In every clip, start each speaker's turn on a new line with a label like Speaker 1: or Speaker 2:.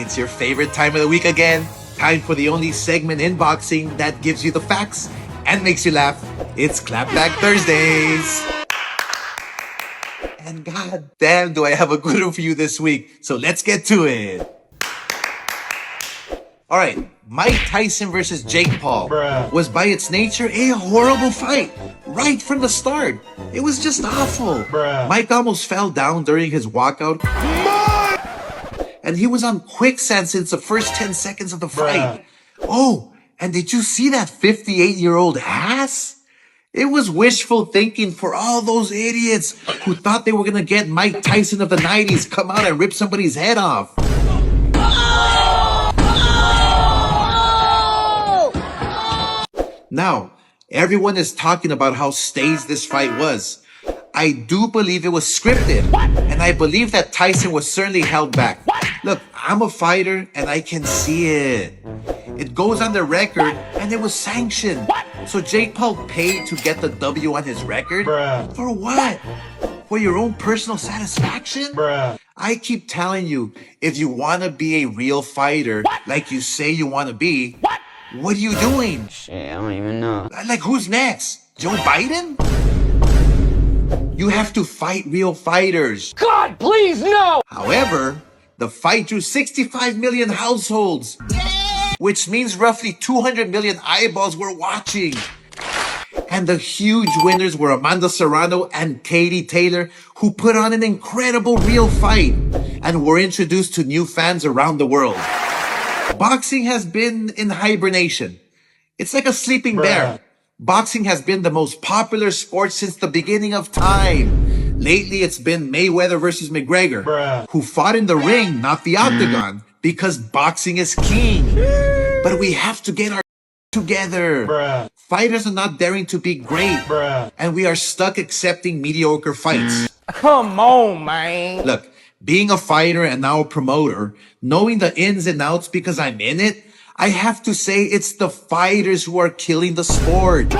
Speaker 1: It's your favorite time of the week again. Time for the only segment in boxing that gives you the facts and makes you laugh. It's Clapback Thursdays. And god damn, do I have a good one for you this week. So let's get to it. Alright, Mike Tyson versus Jake Paul was by its nature a horrible fight. Right from the start. It was just awful. Mike almost fell down during his walkout. And he was on quicksand since the first 10 seconds of the fight. Oh, and did you see that 58-year-old ass? It was wishful thinking for all those idiots who thought they were going to get Mike Tyson of the 90s come out and rip somebody's head off. Now, everyone is talking about how staged this fight was. I do believe it was scripted, and I believe that Tyson was certainly held back. Look, I'm a fighter, and I can see it. It goes on the record, and it was sanctioned. So Jake Paul paid to get the W on his record? For what? For your own personal satisfaction? I keep telling you, if you want to be a real fighter, like you say you want to be, what are you doing?
Speaker 2: Shit, I don't even know.
Speaker 1: Like, who's next? Joe Biden? You have to fight real fighters.
Speaker 2: God, please, no!
Speaker 1: However, the fight drew 65 million households, which means roughly 200 million eyeballs were watching. And the huge winners were Amanda Serrano and Katie Taylor, who put on an incredible real fight and were introduced to new fans around the world. Boxing has been in hibernation. It's like a sleeping bear. Boxing has been the most popular sport since the beginning of time. Lately, it's been Mayweather versus McGregor, who fought in the ring, not the octagon, because boxing is king. But we have to get our together. Fighters are not daring to be great, and we are stuck accepting mediocre fights.
Speaker 2: Come on, man.
Speaker 1: Look, being a fighter and now a promoter, knowing the ins and outs because I'm in it, I have to say it's the fighters who are killing the sport.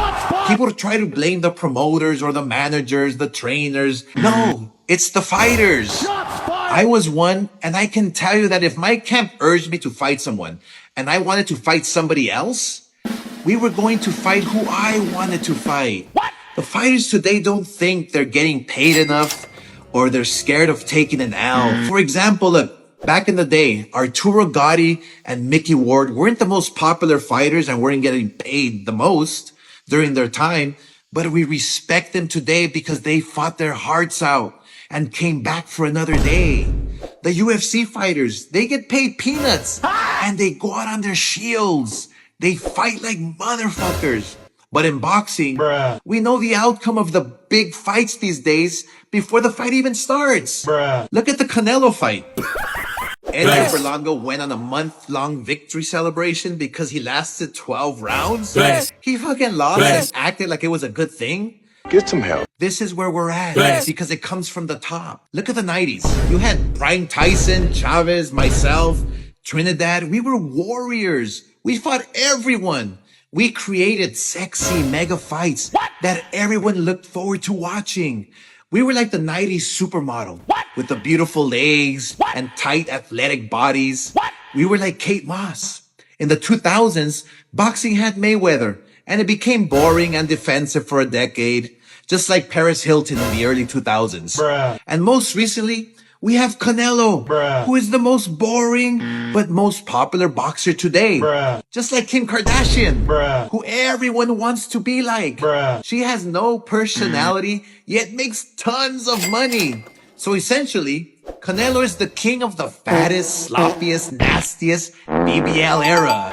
Speaker 1: People try to blame the promoters or the managers, the trainers. No, it's the fighters. I was one, and I can tell you that if my camp urged me to fight someone and I wanted to fight somebody else, we were going to fight who I wanted to fight. The fighters today don't think they're getting paid enough, or they're scared of taking an L. For example, look, back in the day, Arturo Gatti and Mickey Ward weren't the most popular fighters and weren't getting paid the most during their time, but we respect them today because they fought their hearts out and came back for another day. The UFC fighters, they get paid peanuts and they go out on their shields. They fight like motherfuckers. But in boxing, we know the outcome of the big fights these days before the fight even starts. Look at the Canelo fight. Edgar Longo went on a month-long victory celebration because he lasted 12 rounds. He fucking lost and acted like it was a good thing.
Speaker 3: Get some help.
Speaker 1: This is where we're at because it comes from the top. Look at the 90s. You had Brian Tyson, Chavez, myself, Trinidad. We were warriors. We fought everyone. We created sexy mega fights that everyone looked forward to watching. We were like the 90s supermodel with the beautiful legs and tight athletic bodies. We were like Kate Moss. In the 2000s, boxing had Mayweather, and it became boring and defensive for a decade, just like Paris Hilton in the early 2000s. And most recently, we have Canelo, who is the most boring but most popular boxer today. Just like Kim Kardashian, who everyone wants to be like. She has no personality, yet makes tons of money. So essentially, Canelo is the king of the fattest, sloppiest, nastiest BBL era.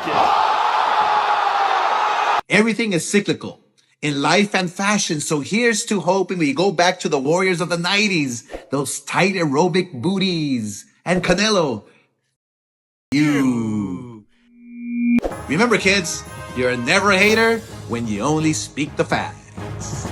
Speaker 1: Everything is cyclical in life and fashion, so here's to hoping we go back to the warriors of the 90s, those tight aerobic booties. And Canelo, you. Remember kids, you're never a hater when you only speak the facts.